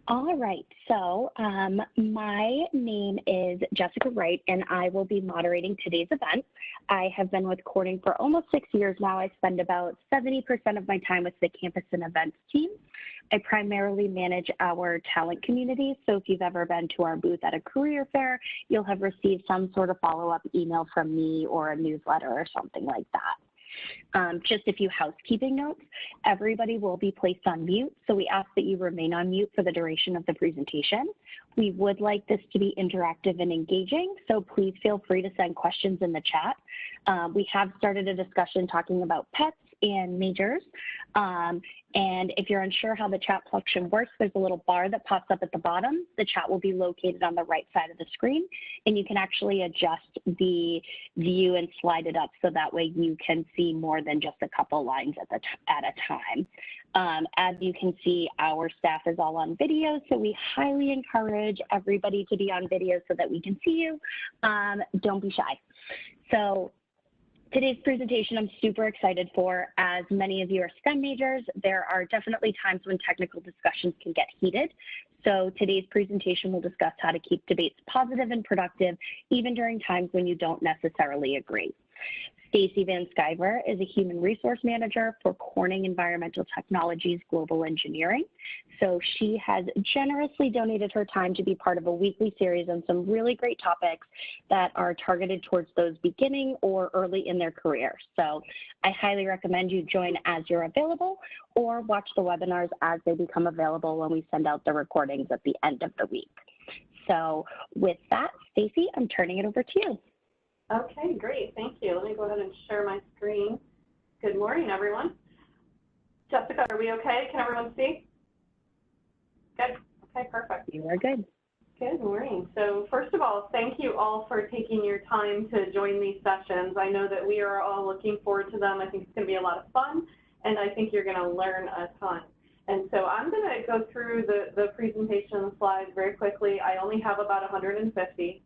All right, so my name is Jessica Wright, and I will be moderating today's event. I have been with Corning for almost 6 years now. I spend about 70% of my time with the campus and events team. I primarily manage our talent community, so if you've ever been to our booth at a career fair, you'll have received some sort of follow-up email from me or a newsletter or something like that. Just a few housekeeping notes. Everybody will be placed on mute, so we ask that you remain on mute for the duration of the presentation. We would like this to be interactive and engaging, so please feel free to send questions in the chat. We have started a discussion talking about pets and majors. And if you're unsure how the chat function works, there's a little bar that pops up at the bottom. The chat will be located on the right side of the screen, and you can actually adjust the view and slide it up so that way you can see more than just a couple lines at a time. As you can see, our staff is all on video, so we highly encourage everybody to be on video so that we can see you. Don't be shy. So today's presentation I'm super excited for. As many of you are STEM majors, there are definitely times when technical discussions can get heated. So today's presentation will discuss how to keep debates positive and productive, even during times when you don't necessarily agree. Stacie VanSkiver is a human resource manager for Corning Environmental Technologies Global Engineering. So she has generously donated her time to be part of a weekly series on some really great topics that are targeted towards those beginning or early in their career. So I highly recommend you join as you're available or watch the webinars as they become available when we send out the recordings at the end of the week. So with that, Stacie, I'm turning it over to you. Okay, great. Thank you. Let me go ahead and share my screen. Good morning, everyone. Jessica, are we okay? Can everyone see? Good. Okay, perfect. You are good. Good morning. So first of all, thank you all for taking your time to join these sessions. I know that we are all looking forward to them. I think it's going to be a lot of fun, and I think you're going to learn a ton. And so I'm going to go through the presentation slides very quickly. I only have about 150.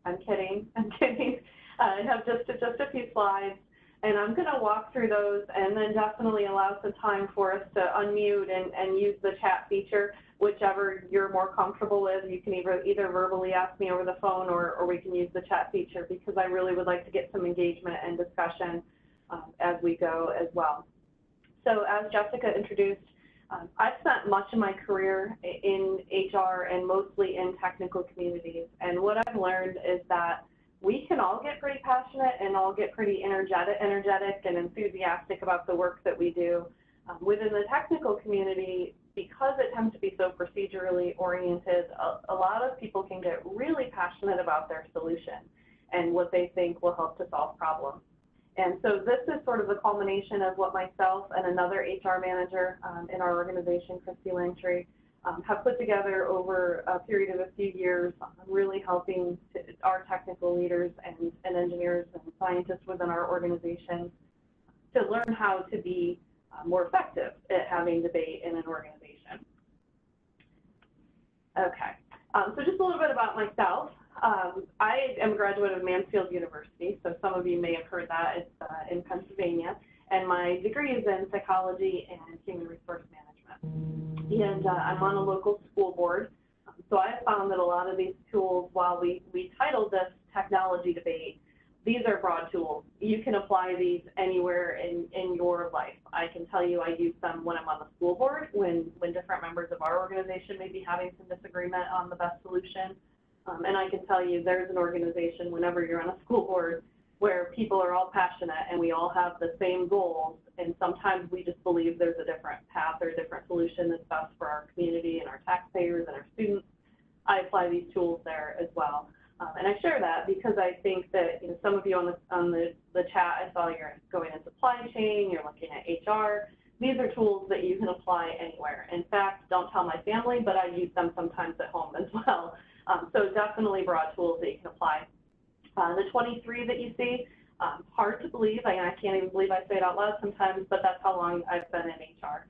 I'm kidding. I'm kidding. I have just a few slides, and I'm going to walk through those and then definitely allow some time for us to unmute and use the chat feature, whichever you're more comfortable with. You can either verbally ask me over the phone or we can use the chat feature, because I really would like to get some engagement and discussion as we go as well. So as Jessica introduced, I've spent much of my career in HR and mostly in technical communities. And what I've learned is that we can all get pretty passionate and all get pretty energetic and enthusiastic about the work that we do. Within the technical community, because it tends to be so procedurally oriented, a lot of people can get really passionate about their solution and what they think will help to solve problems. And so this is sort of the culmination of what myself and another HR manager in our organization, Christy Langtree, have put together over a period of a few years, really helping our technical leaders and engineers and scientists within our organization to learn how to be more effective at having debate in an organization. Okay, so just a little bit about myself. I am a graduate of Mansfield University, so some of you may have heard that. It's in Pennsylvania, and my degree is in psychology and human resource management. And I'm on a local school board, so I have found that a lot of these tools, while we titled this technology debate, these are broad tools. You can apply these anywhere in your life. I can tell you I use them when I'm on the school board, when different members of our organization may be having some disagreement on the best solution. And I can tell you there's an organization, whenever you're on a school board, where people are all passionate and we all have the same goals, and sometimes we just believe there's a different path or a different solution that's best for our community and our taxpayers and our students. I apply these tools there as well. And I share that because I think that some of you on the chat, I saw you're going in supply chain, you're looking at HR. These are tools that you can apply anywhere. In fact, don't tell my family, but I use them sometimes at home as well. So definitely broad tools that you can apply. The 23 that you see, hard to believe. I can't even believe I say it out loud sometimes, but that's how long I've been in HR.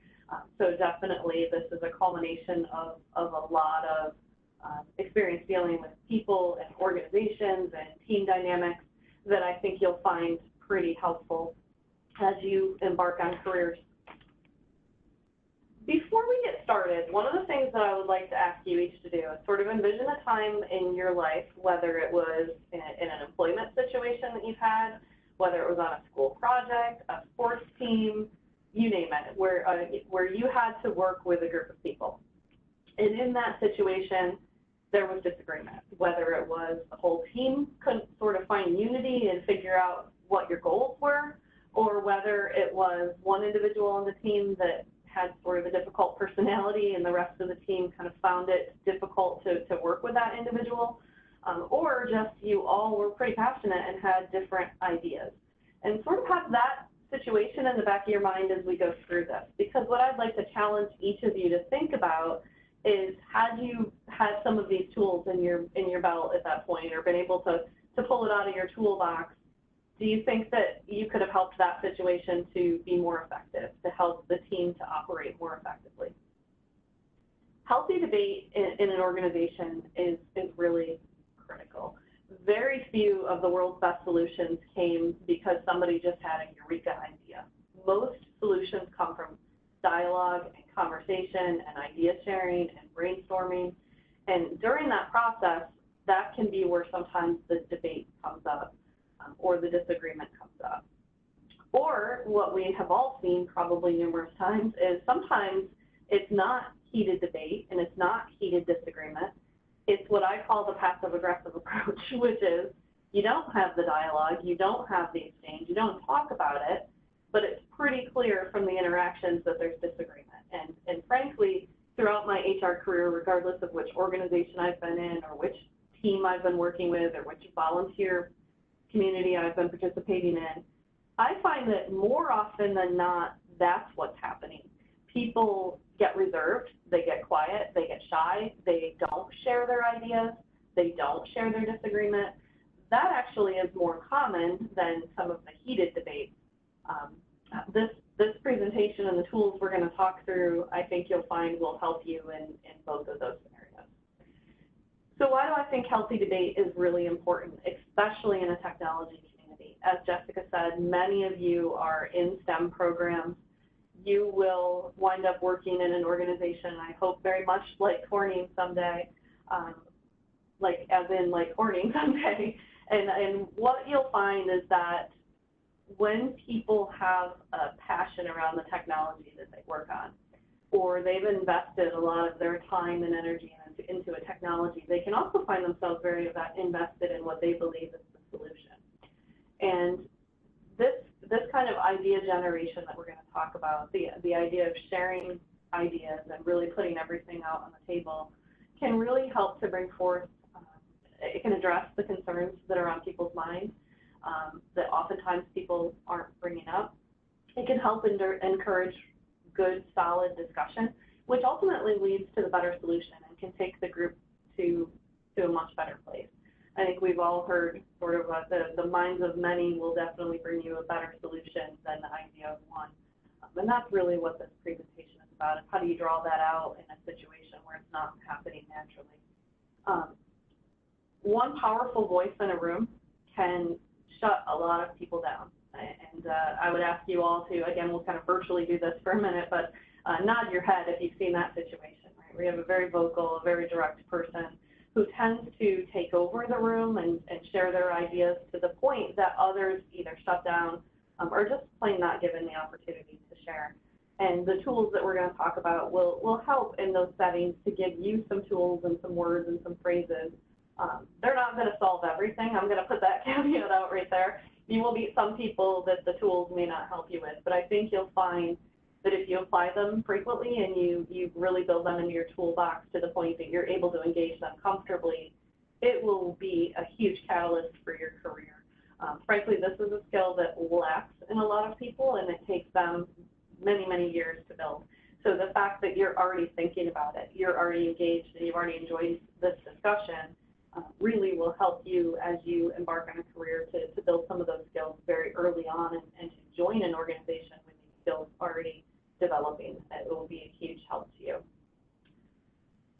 So definitely this is a culmination of a lot of experience dealing with people and organizations and team dynamics that I think you'll find pretty helpful as you embark on careers. Before we get started, one of the things that I would like to ask you each to do is sort of envision a time in your life, whether it was in an employment situation that you've had, whether it was on a school project, a sports team, you name it, where you had to work with a group of people. And in that situation, there was disagreement, whether it was the whole team couldn't sort of find unity and figure out what your goals were, or whether it was one individual on the team that had sort of a difficult personality and the rest of the team kind of found it difficult to work with that individual, or just you all were pretty passionate and had different ideas. And sort of have that situation in the back of your mind as we go through this, because what I'd like to challenge each of you to think about is, had you had some of these tools in your belt at that point, or been able to pull it out of your toolbox, do you think that you could have helped that situation to be more effective, to help the team to operate more effectively? Healthy debate in an organization is really critical. Very few of the world's best solutions came because somebody just had a eureka idea. Most solutions come from dialogue and conversation and idea sharing and brainstorming. And during that process, that can be where sometimes the debate comes up, or the disagreement comes up. Or what we have all seen probably numerous times is sometimes it's not heated debate and it's not heated disagreement. It's what I call the passive-aggressive approach, which is you don't have the dialogue, you don't have the exchange, you don't talk about it, but it's pretty clear from the interactions that there's disagreement. And frankly, throughout my HR career, regardless of which organization I've been in or which team I've been working with or which volunteer community I've been participating in, I find that more often than not, that's what's happening. People get reserved, they get quiet, they get shy, they don't share their ideas, they don't share their disagreement. That actually is more common than some of the heated debates. This presentation and the tools we're going to talk through, I think you'll find will help you in both of those scenarios. So why do I think healthy debate is really important, especially in a technology community? As Jessica said, many of you are in STEM programs. You will wind up working in an organization, I hope very much like Corning someday, like Corning someday. And what you'll find is that when people have a passion around the technology that they work on, or they've invested a lot of their time and energy into a technology, they can also find themselves very invested in what they believe is the solution. And this kind of idea generation that we're going to talk about, the idea of sharing ideas and really putting everything out on the table, can really help to bring forth, it can address the concerns that are on people's minds that oftentimes people aren't bringing up. It can help encourage good, solid discussion, which ultimately leads to the better solution and can take the group to a much better place. I think we've all heard sort of the minds of many will definitely bring you a better solution than the idea of one. And that's really what this presentation is about, is how do you draw that out in a situation where it's not happening naturally. One powerful voice in a room can shut a lot of people down. And I would ask you all to, again, we'll kind of virtually do this for a minute, but nod your head if you've seen that situation, right? We have a very vocal, a very direct person who tends to take over the room and share their ideas to the point that others either shut down or just plain not given the opportunity to share. And the tools that we're going to talk about will help in those settings to give you some tools and some words and some phrases. They're not going to solve everything. I'm going to put that caveat out right there. You will meet some people that the tools may not help you with, but I think you'll find that if you apply them frequently and you really build them into your toolbox to the point that you're able to engage them comfortably, it will be a huge catalyst for your career. Frankly, this is a skill that lacks in a lot of people, and it takes them many, many years to build. So the fact that you're already thinking about it, you're already engaged, and you've already enjoyed this discussion really will help you as you embark on a career to build some of those skills very early on and to join an organization with these skills already developing. It will be a huge help to you.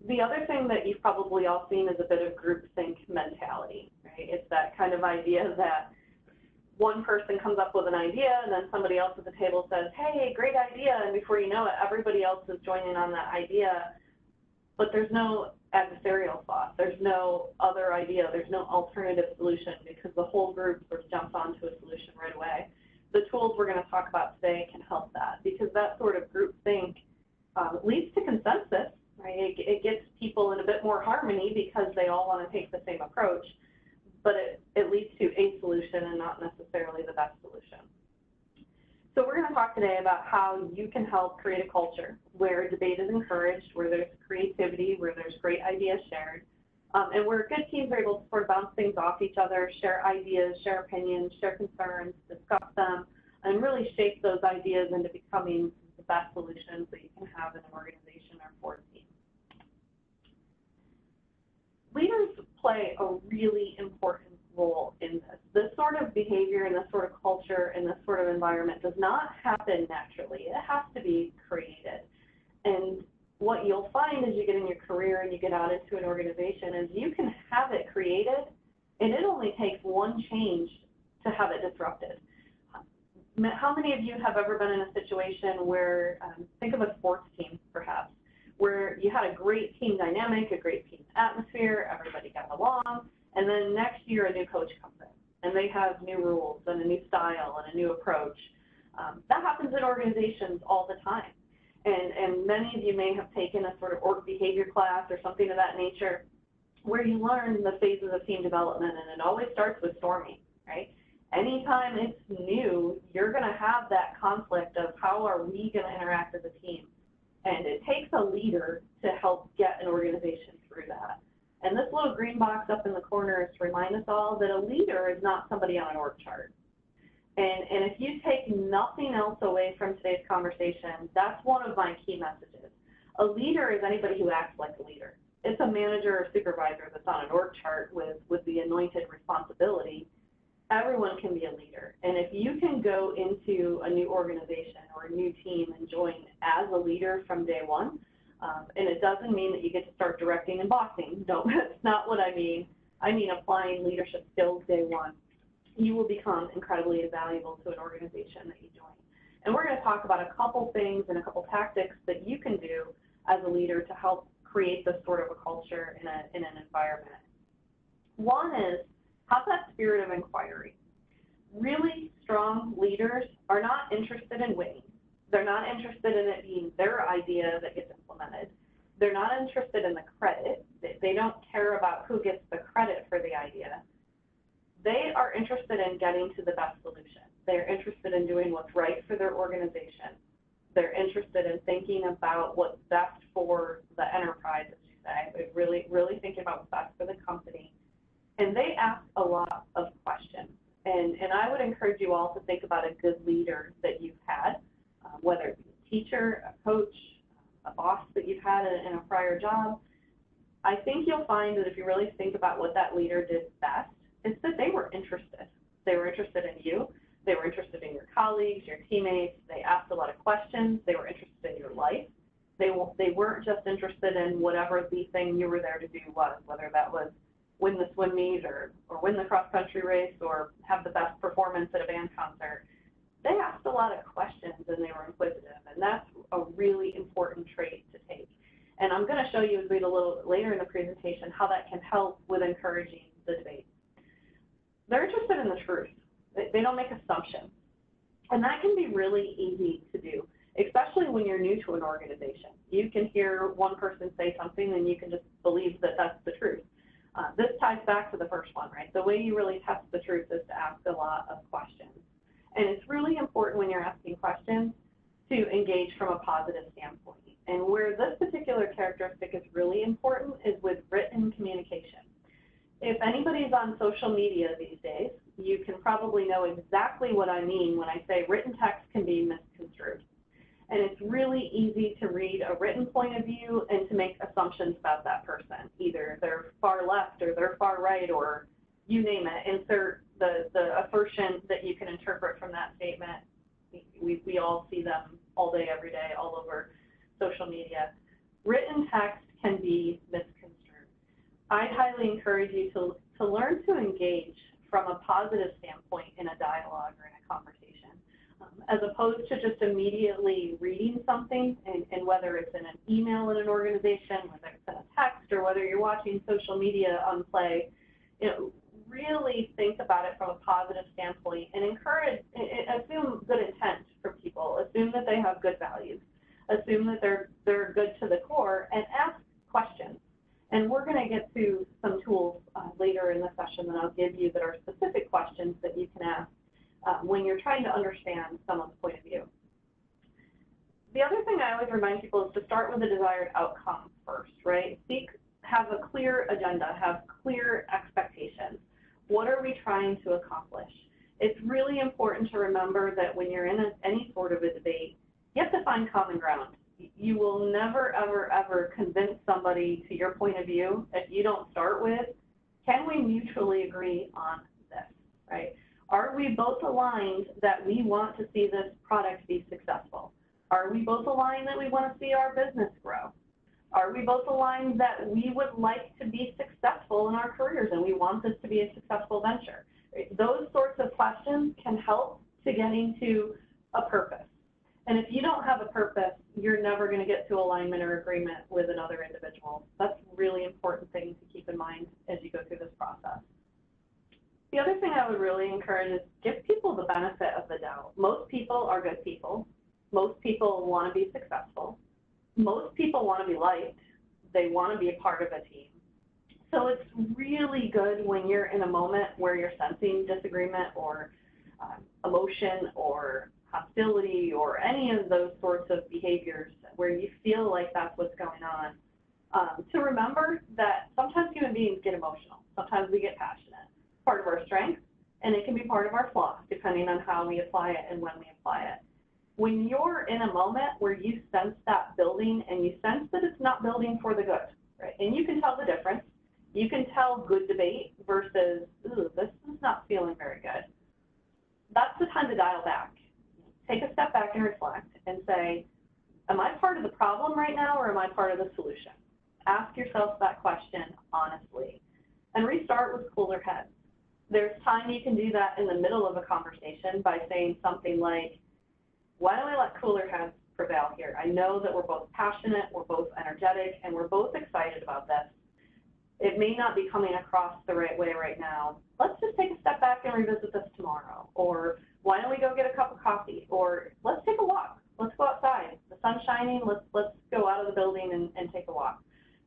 The other thing that you've probably all seen is a bit of groupthink mentality, right? It's that kind of idea that one person comes up with an idea, and then somebody else at the table says, hey, great idea, and before you know it, everybody else is joining on that idea, but there's no adversarial thought, there's no other idea, there's no alternative solution, because the whole group sort of jumps onto a solution right away. The tools we're going to talk about today can help that, because that sort of group think leads to consensus, right? It gets people in a bit more harmony because they all want to take the same approach, but it leads to a solution and not necessarily the best solution. So we're going to talk today about how you can help create a culture where debate is encouraged, where there's creativity, where there's great ideas shared, and where good teams are able to sort of bounce things off each other, share ideas, share opinions, share concerns, discuss them, and really shape those ideas into becoming the best solutions that you can have in an organization or for a team. Leaders play a really important role in this. This sort of behavior and this sort of culture and this sort of environment does not happen naturally. It has to be created. And what you'll find as you get in your career and you get out into an organization is you can have it created, and it only takes one change to have it disrupted. How many of you have ever been in a situation where, think of a sports team perhaps, where you had a great team dynamic, a great team atmosphere, everybody got along, and then next year a new coach comes in, and they have new rules and a new style and a new approach. That happens in organizations all the time. And many of you may have taken a sort of org behavior class or something of that nature where you learn the phases of team development, and it always starts with storming, right? Anytime it's new, you're going to have that conflict of how are we going to interact as a team? And it takes a leader to help get an organization through that. And this little green box up in the corner is to remind us all that a leader is not somebody on an org chart. And if you take nothing else away from today's conversation, that's one of my key messages. A leader is anybody who acts like a leader. It's a manager or supervisor that's on an org chart with the anointed responsibility. Everyone can be a leader. And if you can go into a new organization or a new team and join as a leader from day one, and it doesn't mean that you get to start directing and bossing. No, that's not what I mean. I mean applying leadership skills day one. You will become incredibly invaluable to an organization that you join. And we're going to talk about a couple things and a couple tactics that you can do as a leader to help create this sort of a culture in an environment. One is, have that spirit of inquiry. Really strong leaders are not interested in winning. They're not interested in it being their idea that gets implemented. They're not interested in the credit. They don't care about who gets the credit for the idea. They are interested in getting to the best solution. They're interested in doing what's right for their organization. They're interested in thinking about what's best for the enterprise, as you say. They're really thinking about what's best for the company. And they ask a lot of questions. And I would encourage you all to think about a good leader that you've had, whether it be a teacher, a coach, a boss that you've had in a prior job. I think you'll find that if you really think about what that leader did best, it's that they were interested. They were interested in you. They were interested in your colleagues, your teammates. They asked a lot of questions. They were interested in your life. They weren't just interested in whatever the thing you were there to do was, whether that was win the swim meet or win the cross-country race or have the best performance at a band concert. They asked a lot of questions and they were inquisitive, and that's a really important trait to take. And I'm going to show you as we get a little later in the presentation how that can help with encouraging the debate. They're interested in the truth. They don't make assumptions. And that can be really easy to do, especially when you're new to an organization. You can hear one person say something and you can just believe that that's the truth. This ties back to the first one, right? The way you really test the truth is to ask a lot of questions. And it's really important when you're asking questions to engage from a positive standpoint. And where this particular characteristic is really important is with written communication. If anybody's on social media these days, you can probably know exactly what I mean when I say written text can be misconstrued. And it's really easy to read a written point of view and to make assumptions about that person. Either they're far left or they're far right or you name it. Insert the assertion that you can interpret from that statement. We all see them all day, every day, all over social media. Written text can be misconstrued. I highly encourage you to learn to engage from a positive standpoint in a dialogue or in a conversation, as opposed to just immediately reading something, and whether it's in an email in an organization, whether it's in a text, or whether you're watching social media on play, really think about it from a positive standpoint and assume good intent from people, assume that they have good values, assume that they're good to the core, and ask questions. And we're going to get to some tools later in the session that I'll give you that are specific questions that you can ask when you're trying to understand someone's point of view. The other thing I always remind people is to start with the desired outcome first, right? Have a clear agenda, have clear expectations. What are we trying to accomplish? It's really important to remember that when you're in any sort of a debate, you have to find common ground. You will never, ever, ever convince somebody to your point of view if you don't start with, can we mutually agree on this, right? Are we both aligned that we want to see this product be successful? Are we both aligned that we want to see our business grow? Are we both aligned that we would like to be successful in our careers and we want this to be a successful venture? Those sorts of questions can help to getting to a purpose. And if you don't have a purpose, you're never going to get to alignment or agreement with another individual. That's a really important thing to keep in mind as you go through this process. The other thing I would really encourage is give people the benefit of the doubt. Most people are good people. Most people want to be successful. Most people want to be liked. They want to be a part of a team. So it's really good when you're in a moment where you're sensing disagreement or emotion or hostility or any of those sorts of behaviors where you feel like that's what's going on, to remember that sometimes human beings get emotional. Sometimes we get passionate. Part of our strength, and it can be part of our flaw, depending on how we apply it and when we apply it. When you're in a moment where you sense that building and you sense that it's not building for the good, right? And you can tell the difference. You can tell good debate versus, ooh, this is not feeling very good. That's the time to dial back. Take a step back and reflect and say, am I part of the problem right now or am I part of the solution? Ask yourself that question honestly and restart with cooler heads. There's time you can do that in the middle of a conversation by saying something like, why don't we let cooler heads prevail here? I know that we're both passionate, we're both energetic, and we're both excited about this. It may not be coming across the right way right now. Let's just take a step back and revisit this tomorrow. Or why don't we go get a cup of coffee? Or let's take a walk. Let's go outside. The sun's shining. Let's go out of the building and take a walk.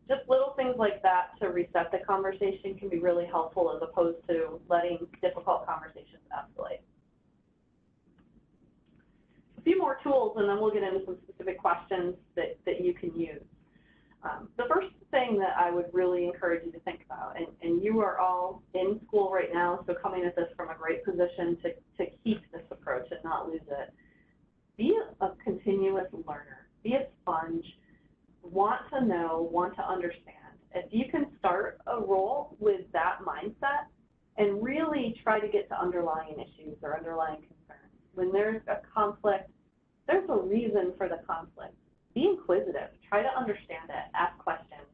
Just little things like that to reset the conversation can be really helpful as opposed to letting difficult conversations escalate. A few more tools, and then we'll get into some specific questions that you can use. The first thing that I would really encourage you to think about, and you are all in school right now, so coming at this from a great position to keep this approach and not lose it. Be a continuous learner. Be a sponge. Want to know, want to understand. If you can start a role with that mindset and really try to get to underlying issues or underlying concerns. When there's a conflict, there's a reason for the conflict. Be inquisitive. Try to understand it. Ask questions.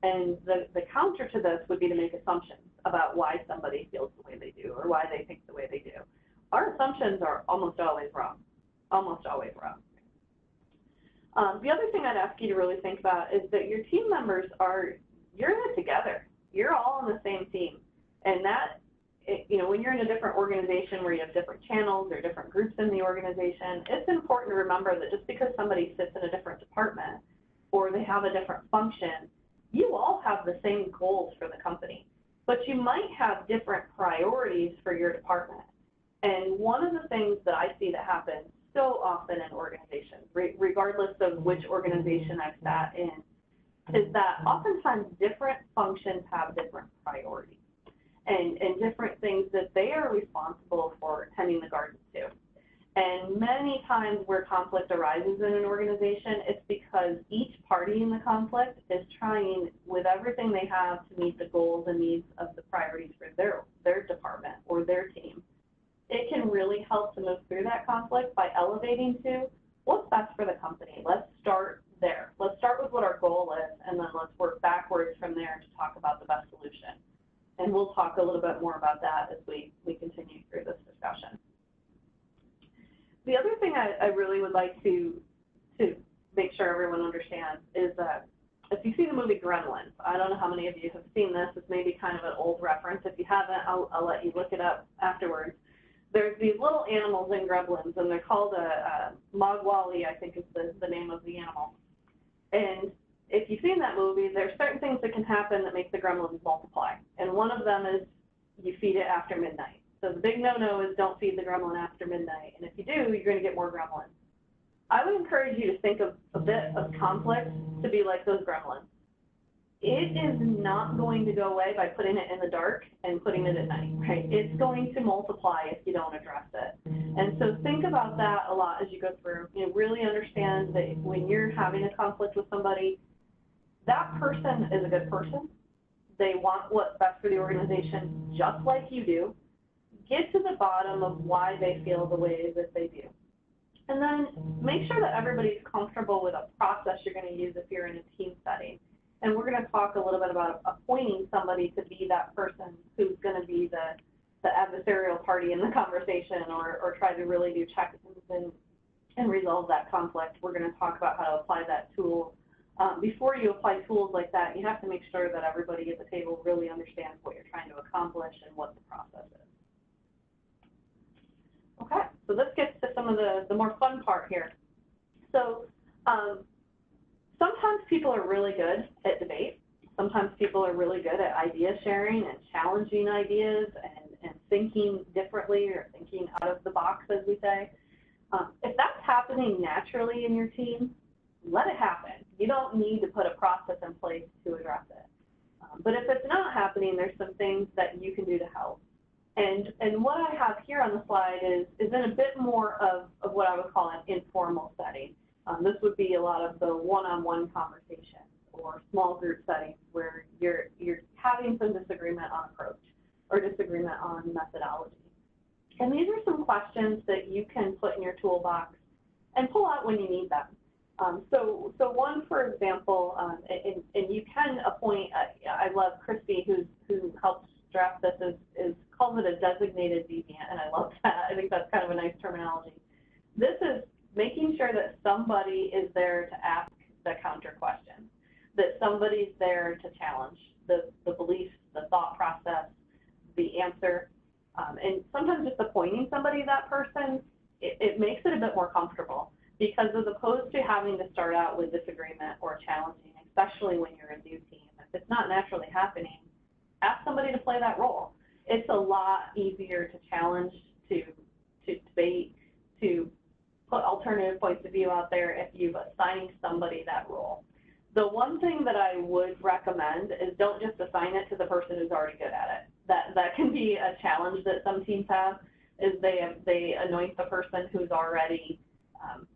And the counter to this would be to make assumptions about why somebody feels the way they do or why they think the way they do. Our assumptions are almost always wrong. Almost always wrong. The other thing I'd ask you to really think about is that your team members you're in it together. You're all on the same team. And that, when you're in a different organization where you have different channels or different groups in the organization, it's important to remember that just because somebody sits in a different department or they have a different function, you all have the same goals for the company. But you might have different priorities for your department. And one of the things that I see that happens so often in organizations, regardless of which organization I've sat in, is that oftentimes different functions have different priorities and different things that they are responsible for tending the garden to. And many times where conflict arises in an organization, it's because each party in the conflict is trying with everything they have to meet the goals and needs of the priorities for their department or their team. It can really help to move through that conflict by elevating to what's best for the company. Let's start there. Let's start with what our goal is, and then let's work backwards from there to talk about the best solution. And we'll talk a a little bit more about that as we continue through this discussion. The other thing I really would like to make sure everyone understands is that if you see the movie Gremlins, I don't know how many of you have seen this. It's maybe kind of an old reference. If you haven't, I'll let you look it up afterwards. There's these little animals in Gremlins, and they're called a Mogwai, I think is the name of the animal. And if you've seen that movie, there's certain things that can happen that make the gremlins multiply. And one of them is you feed it after midnight. So the big no-no is don't feed the gremlin after midnight. And if you do, you're going to get more gremlins. I would encourage you to think of a bit of conflict to be like those gremlins. It is not going to go away by putting it in the dark and putting it at night, right? It's going to multiply if you don't address it. And so think about that a lot as you go through. You know, really understand that when you're having a conflict with somebody, that person is a good person. They want what's best for the organization just like you do. Get to the bottom of why they feel the way that they do. And then make sure that everybody's comfortable with a process you're going to use if you're in a team setting. And we're going to talk a little bit about appointing somebody to be that person who's going to be the adversarial party in the conversation or try to really do check-ins and resolve that conflict. We're going to talk about how to apply that tool. Before you apply tools like that, you have to make sure that everybody at the table really understands what you're trying to accomplish and what the process is. Okay, so this gets to some of the more fun part here. So sometimes people are really good at debate. Sometimes people are really good at idea sharing and challenging ideas and thinking differently or thinking out of the box, as we say. If that's happening naturally in your team, let it happen. You don't need to put a process in place to address it. But if it's not happening, there's some things that you can do to help. And what I have here on the slide is in a bit more of what I would call an informal setting. This would be a lot of the one-on-one conversations or small group settings where you're having some disagreement on approach or disagreement on methodology. And these are some questions that you can put in your toolbox and pull out when you need them. So one, for example, and you can appoint, I love Christy, who helps draft this, calls it a designated deviant, and I love that. I think that's kind of a nice terminology. This is making sure that somebody is there to ask the counter question, that somebody's there to challenge the beliefs, the thought process, the answer, and sometimes just appointing somebody, that person, it makes it a bit more comfortable. Because as opposed to having to start out with disagreement or challenging, especially when you're a new team, if it's not naturally happening, ask somebody to play that role. It's a lot easier to challenge, to debate, to put alternative points of view out there if you've assigned somebody that role. The one thing that I would recommend is don't just assign it to the person who's already good at it. That can be a challenge that some teams have, is they anoint the person who's already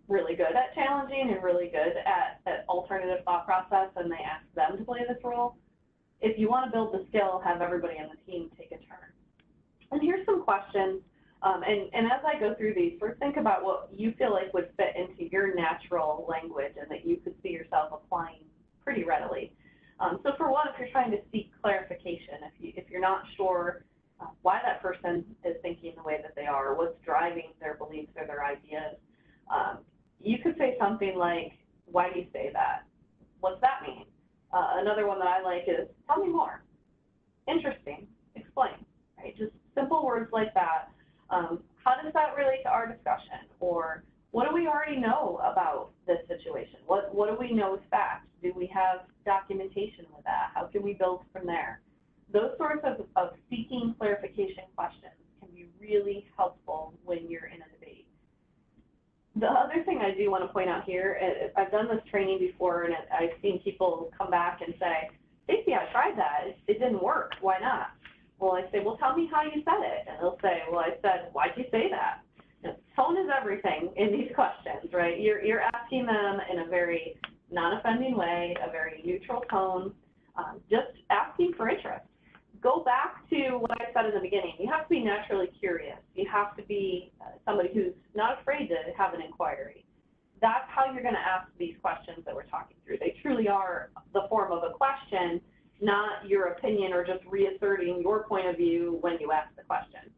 really good at challenging and really good at alternative thought process, and they ask them to play this role. If you want to build the skill, have everybody on the team take a turn. And here's some questions, and as I go through these, first think about what you feel like would fit into your natural language and that you could see yourself applying pretty readily. So for one, if you're trying to seek clarification, if you're not sure why that person is thinking the way that they are, or what's driving their beliefs or their ideas, you could say something like, why do you say that? What's that mean? Another one that I like is, tell me more. Interesting. Explain. Right? Just simple words like that. How does that relate to our discussion? Or what do we already know about this situation? What do we know is fact? Do we have documentation with that? How can we build from there? Those sorts of seeking clarification questions can be really helpful when you're in a debate. The other thing I do want to point out here, I've done this training before, and I've seen people come back and say, Stacie, I tried that. It didn't work. Why not? Well, I say, well, tell me how you said it. And they'll say, well, I said, why'd you say that? You know, tone is everything in these questions, right? You're asking them in a very non-offending way, a very neutral tone, just asking for interest. Go back to what I said in the beginning. You have to be naturally curious. You have to be somebody who's not afraid to have an inquiry. That's how you're going to ask these questions that we're talking through. They truly are the form of a question, not your opinion or just reasserting your point of view when you ask the question.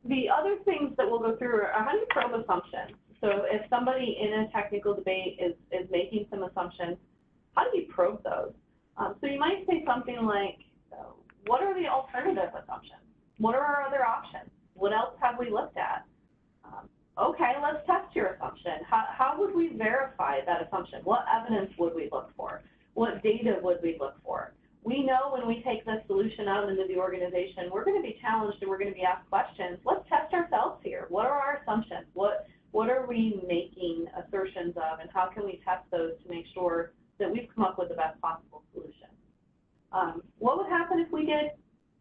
The other things that we'll go through are how do you probe assumptions? So if somebody in a technical debate is making some assumptions, how do you probe those? So you might say something like, what are the alternative assumptions? What are our other options? What else have we looked at? Okay, let's test your assumption. How would we verify that assumption? What evidence would we look for? What data would we look for? We know when we take this solution out into the organization, we're going to be challenged and we're going to be asked questions. Let's test ourselves here. What are our assumptions? What are we making assertions of, and how can we test those to make sure that we've come up with the best possible solution? What would happen if we did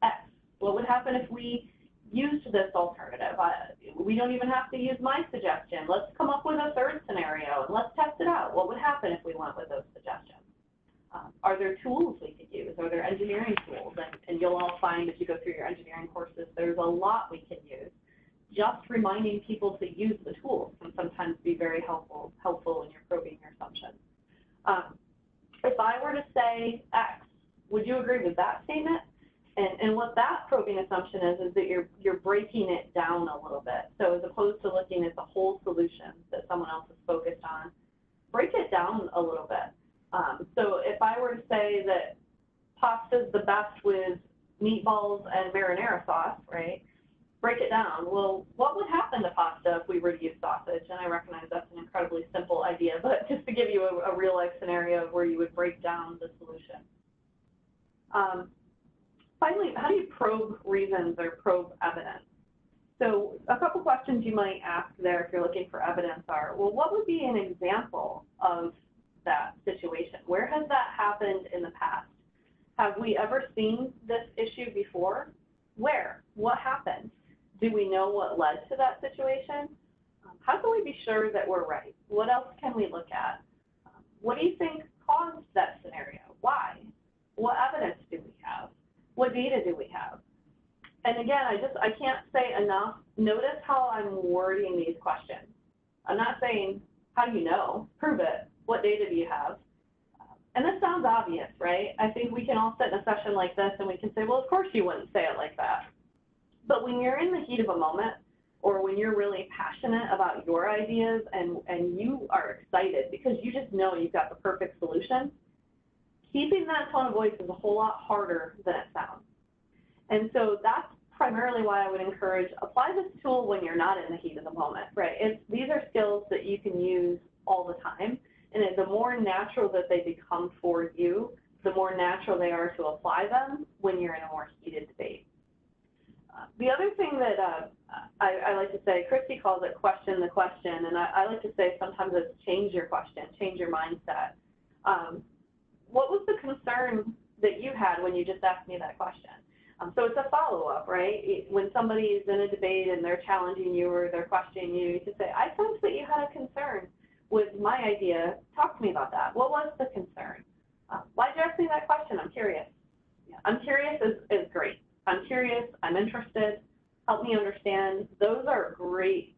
X? What would happen if we used this alternative? We don't even have to use my suggestion. Let's come up with a third scenario and let's test it out. What would happen if we went with those suggestions? Are there tools we could use? Are there engineering tools? And you'll all find if you go through your engineering courses, there's a lot we can use. Just reminding people to use the tools can sometimes be very helpful when you're probing your assumptions. If I were to say X, would you agree with that statement? And what that probing assumption is that you're breaking it down a little bit. So as opposed to looking at the whole solution that someone else is focused on, break it down a little bit. So if I were to say that pasta's the best with meatballs and marinara sauce, right? Break it down. Well, what would happen to pasta if we were to use sausage? And I recognize that's an incredibly simple idea, but just to give you a real life scenario where you would break down the solution. Finally, how do you probe reasons or probe evidence? So a couple questions you might ask there if you're looking for evidence are, well, what would be an example of that situation? Where has that happened in the past? Have we ever seen this issue before? Where? What happened? Do we know what led to that situation? How can we be sure that we're right? What else can we look at? What do you think caused that scenario? Why? What evidence do we have? What data do we have? And again, I can't say enough. Notice how I'm wording these questions. I'm not saying, how do you know? Prove it. What data do you have? And this sounds obvious, right? I think we can all sit in a session like this and we can say, well, of course you wouldn't say it like that. But when you're in the heat of a moment, or when you're really passionate about your ideas and you are excited because you just know you've got the perfect solution, keeping that tone of voice is a whole lot harder than it sounds. And so that's primarily why I would encourage, apply this tool when you're not in the heat of the moment, right? These are skills that you can use all the time. And the more natural that they become for you, the more natural they are to apply them when you're in a more heated debate. The other thing that I like to say, Christy calls it question the question, and I like to say sometimes it's change your question, change your mindset. What was the concern that you had when you just asked me that question? So it's a follow-up, right? When somebody is in a debate and they're challenging you or they're questioning you, you can say, I sense that you had a concern with my idea. Talk to me about that. What was the concern? Why did you ask me that question? I'm curious. Yeah, I'm curious is great. I'm curious. I'm interested. Help me understand. Those are great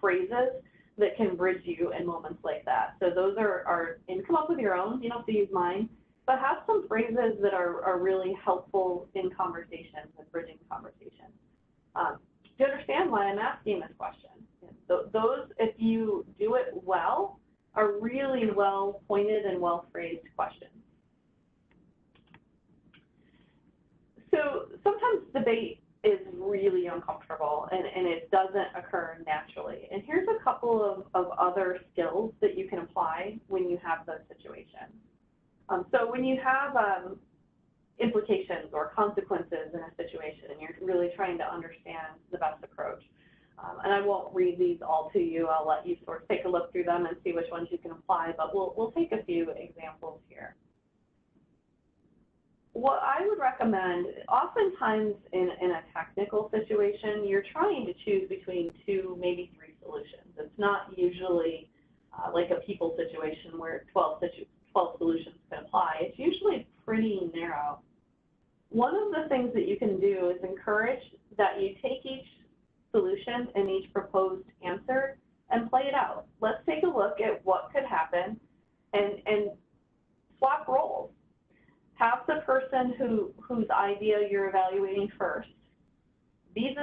phrases that can bridge you in moments like that. So those are and come up with your own. You don't have to use mine. But have some phrases that are really helpful in conversations and bridging conversations. Do you understand why I'm asking this question? Those, if you do it well, are really well pointed and well phrased questions. So sometimes debate is really uncomfortable and it doesn't occur naturally. And here's a couple of other skills that you can apply when you have those situations. So when you have implications or consequences in a situation and you're really trying to understand the best approach, and I won't read these all to you, I'll let you sort of take a look through them and see which ones you can apply, but we'll take a few examples here. What I would recommend, oftentimes in a technical situation, you're trying to choose between 2, maybe 3 solutions. It's not usually like a people situation where 12 solutions can apply. It's usually pretty narrow. One of the things that you can do is encourage that you take each solution and each proposed answer and play it out. Let's take a look at what could happen and swap roles. Have the person whose idea you're evaluating first be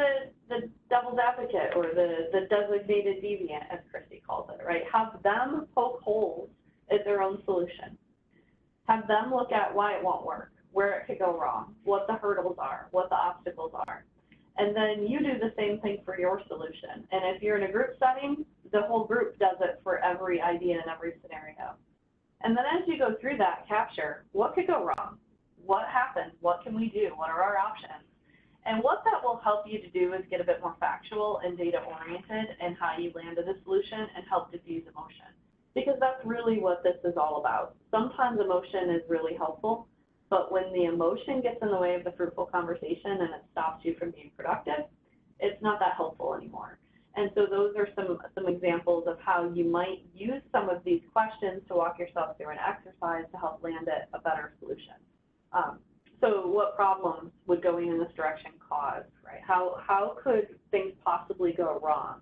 the devil's advocate or the designated deviant, as Christy calls it, right? Have them poke holes at their own solution. Have them look at why it won't work, where it could go wrong, what the hurdles are, what the obstacles are. And then you do the same thing for your solution. And if you're in a group setting, the whole group does it for every idea in every scenario. And then as you go through that, capture what could go wrong, what happened, what can we do, what are our options. And what that will help you to do is get a bit more factual and data-oriented in how you landed a solution and help diffuse emotion. Because that's really what this is all about. Sometimes emotion is really helpful, but when the emotion gets in the way of the fruitful conversation and it stops you from being productive, it's not that helpful anymore. And so those are some examples of how you might use some of these questions to walk yourself through an exercise to help land a better solution. So what problems would going in this direction cause, right? How could things possibly go wrong?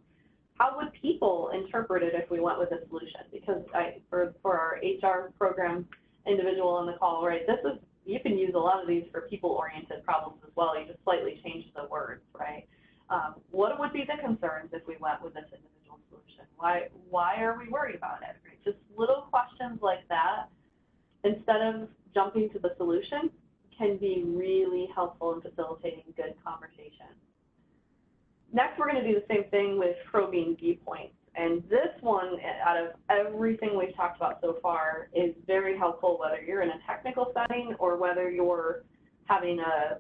How would people interpret it if we went with a solution? Because for our HR program individual on the call, right, you can use a lot of these for people-oriented problems as well. You just slightly change the words, right? What would be the concerns if we went with this individual solution? Why are we worried about it? Right? Just little questions like that, instead of jumping to the solution, can be really helpful in facilitating good conversation. Next, we're going to do the same thing with probing viewpoints. And this one, out of everything we've talked about so far, is very helpful whether you're in a technical setting or whether you're having a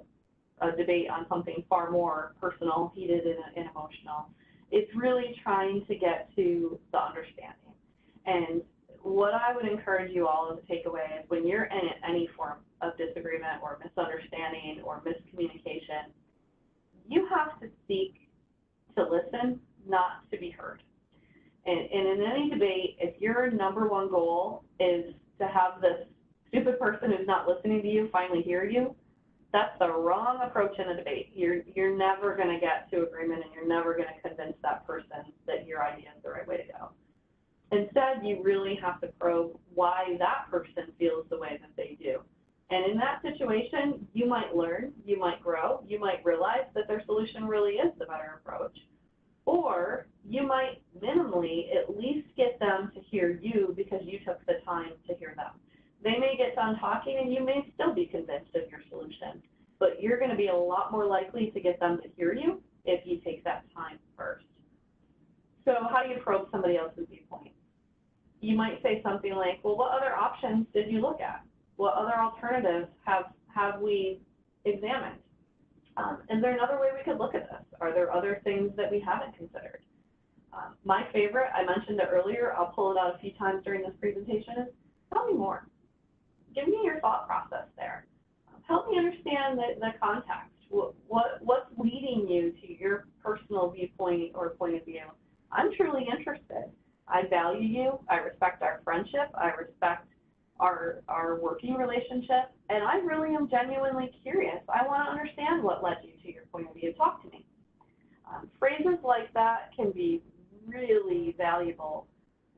debate on something far more personal, heated, and emotional. It's really trying to get to the understanding. And what I would encourage you all to take away is when you're in any form of disagreement or misunderstanding or miscommunication, you have to seek to listen, not to be heard. And in any debate, if your number one goal is to have this stupid person who's not listening to you finally hear you, that's the wrong approach in a debate. You're never going to get to agreement, and you're never going to convince that person that your idea is the right way to go. Instead, you really have to probe why that person feels the way that they do. And in that situation, you might learn, you might grow, you might realize that their solution really is the better approach. Or you might minimally at least get them to hear you because you took the time to hear them. They may get done talking and you may still be convinced of your solution, but you're going to be a lot more likely to get them to hear you if you take that time first. So how do you probe somebody else's viewpoint? You might say something like, well, what other options did you look at? What other alternatives have we examined? Is there another way we could look at this? Are there other things that we haven't considered? My favorite, I mentioned it earlier, I'll pull it out a few times during this presentation, is tell me more. Give me your thought process there. Help me understand the context. What's leading you to your personal viewpoint or point of view? I'm truly interested. I value you. I respect our friendship. I respect our working relationship. And I really am genuinely curious. I want to understand what led you to your point of view. Talk to me. Phrases like that can be really valuable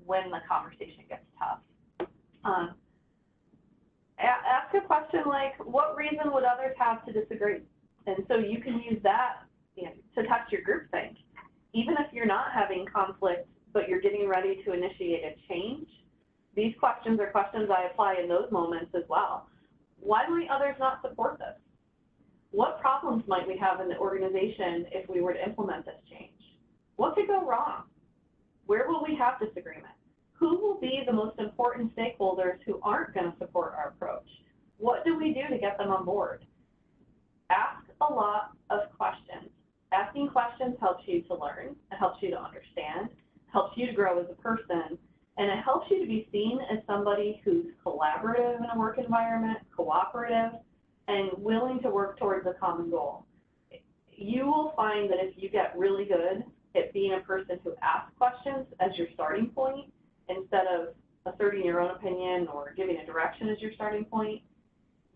when the conversation gets tough. Ask a question like, what reason would others have to disagree? And so you can use that, to test your groupthink. Even if you're not having conflict, but you're getting ready to initiate a change, these questions are questions I apply in those moments as well. Why might others not support this? What problems might we have in the organization if we were to implement this change? What could go wrong? Where will we have disagreement? Who will be the most important stakeholders who aren't going to support our approach? What do we do to get them on board? Ask a lot of questions. Asking questions helps you to learn, it helps you to understand, helps you to grow as a person, and it helps you to be seen as somebody who's collaborative in a work environment, cooperative, and willing to work towards a common goal. You will find that if you get really good at being a person who asks questions as your starting point, instead of asserting your own opinion or giving a direction as your starting point,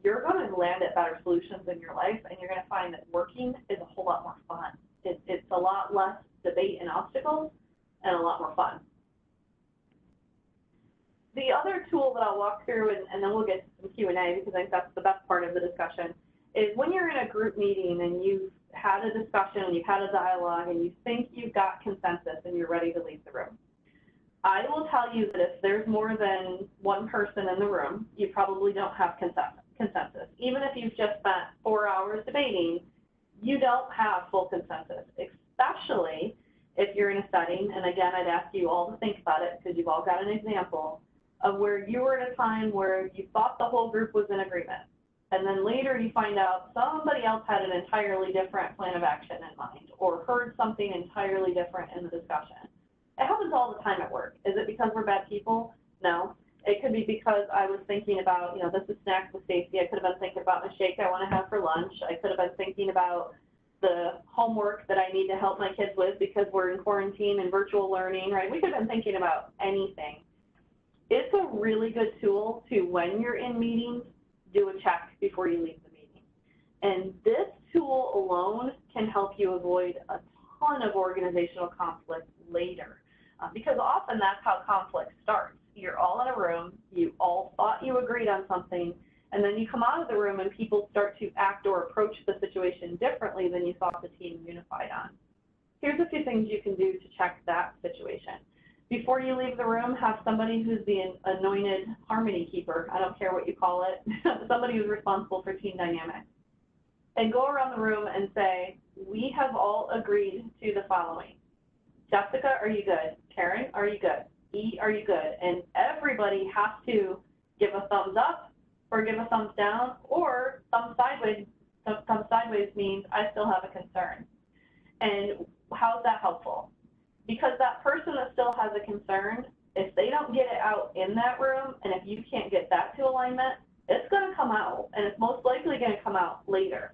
you're going to land at better solutions in your life, and you're going to find that working is a whole lot more fun. It's a lot less debate and obstacles and a lot more fun. The other tool that I'll walk through, and then we'll get to some Q&A because I think that's the best part of the discussion, is when you're in a group meeting and you've had a discussion and you've had a dialogue and you think you've got consensus and you're ready to leave the room. I will tell you that if there's more than one person in the room, you probably don't have consensus. Even if you've just spent 4 hours debating, you don't have full consensus, especially if you're in a setting, and again, I'd ask you all to think about it because you've all got an example of where you were at a time where you thought the whole group was in agreement. And then later you find out somebody else had an entirely different plan of action in mind or heard something entirely different in the discussion. It happens all the time at work. Is it because we're bad people? No. It could be because I was thinking about, this is snacks with Stacie. I could have been thinking about the shake I want to have for lunch. I could have been thinking about the homework that I need to help my kids with because we're in quarantine and virtual learning, right? We could have been thinking about anything. It's a really good tool to, when you're in meetings, do a check before you leave the meeting. And this tool alone can help you avoid a ton of organizational conflict later, because often that's how conflict starts. You're all in a room, you all thought you agreed on something, and then you come out of the room and people start to act or approach the situation differently than you thought the team unified on. Here's a few things you can do to check that situation. Before you leave the room, have somebody who's the anointed harmony keeper, I don't care what you call it, somebody who's responsible for team dynamics, and go around the room and say, we have all agreed to the following. Jessica, are you good? Karen, are you good? E, are you good? And everybody has to give a thumbs up or give a thumbs down, or thumb sideways. Thumb sideways means I still have a concern. And how is that helpful? Because that person that still has a concern, if they don't get it out in that room, and if you can't get that to alignment, it's going to come out, and it's most likely going to come out later.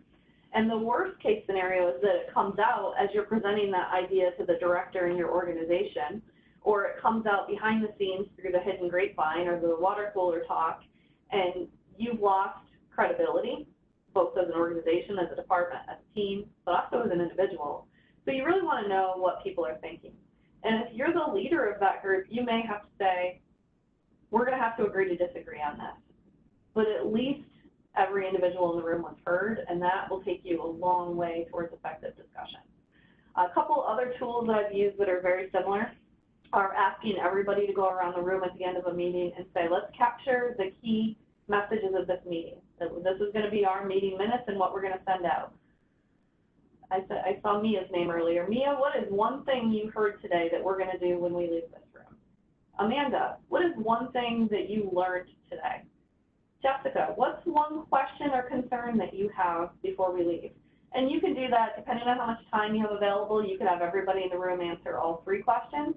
And the worst case scenario is that it comes out as you're presenting that idea to the director in your organization, or it comes out behind the scenes through the hidden grapevine or the water cooler talk, and you've lost credibility, both as an organization, as a department, as a team, but also as an individual. So you really want to know what people are thinking. And if you're the leader of that group, you may have to say, we're going to have to agree to disagree on this. But at least every individual in the room was heard, and that will take you a long way towards effective discussion. A couple other tools that I've used that are very similar are asking everybody to go around the room at the end of a meeting and say, let's capture the key messages of this meeting. This is going to be our meeting minutes and what we're going to send out. I saw Mia's name earlier. Mia, what is one thing you heard today that we're going to do when we leave this room? Amanda, what is one thing that you learned today? Jessica, what's one question or concern that you have before we leave? And you can do that depending on how much time you have available. You could have everybody in the room answer all 3 questions,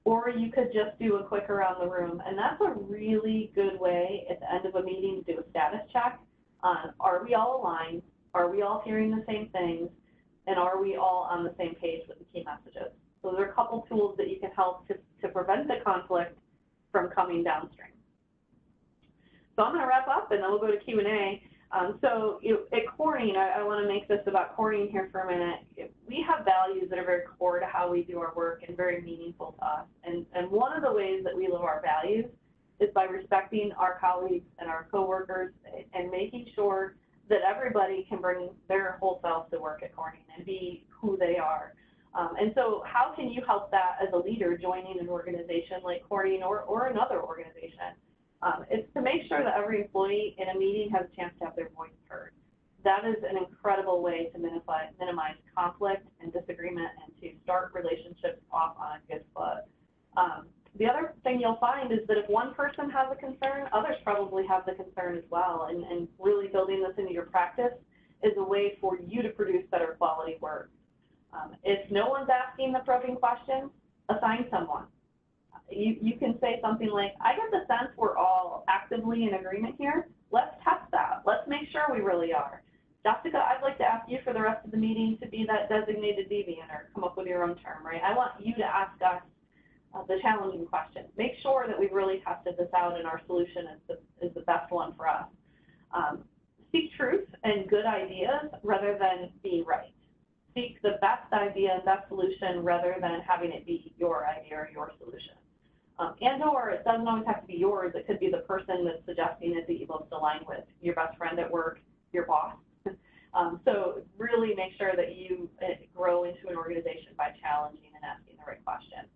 or you could just do a quick around the room. And that's a really good way at the end of a meeting to do a status check on, are we all aligned? Are we all hearing the same things? And are we all on the same page with the key messages? So there are a couple tools that you can help to prevent the conflict from coming downstream. So I'm going to wrap up, and then we'll go to Q&A. So at Corning, I want to make this about Corning here for a minute. We have values that are very core to how we do our work and very meaningful to us. And one of the ways that we live our values is by respecting our colleagues and our coworkers and making sure that everybody can bring their whole self to work at Corning and be who they are. And so how can you help that as a leader joining an organization like Corning or another organization? It's to make sure that every employee in a meeting has a chance to have their voice heard. That is an incredible way to minimize conflict and disagreement and to start relationships off on a good foot. The other thing you'll find is that if one person has a concern, others probably have the concern as well, and really building this into your practice is a way for you to produce better quality work. If no one's asking the probing questions, assign someone. You can say something like, I get the sense we're all actively in agreement here. Let's test that. Let's make sure we really are. Jessica, I'd like to ask you for the rest of the meeting to be that designated deviant, or come up with your own term, right? I want you to ask us the challenging questions. Make sure that we've really tested this out and our solution is the best one for us. Seek truth and good ideas rather than be right. Seek the best idea and best solution rather than having it be your idea or your solution. And or it doesn't always have to be yours. It could be the person that's suggesting it that you both align with, your best friend at work, your boss. So really make sure that you grow into an organization by challenging and asking the right question.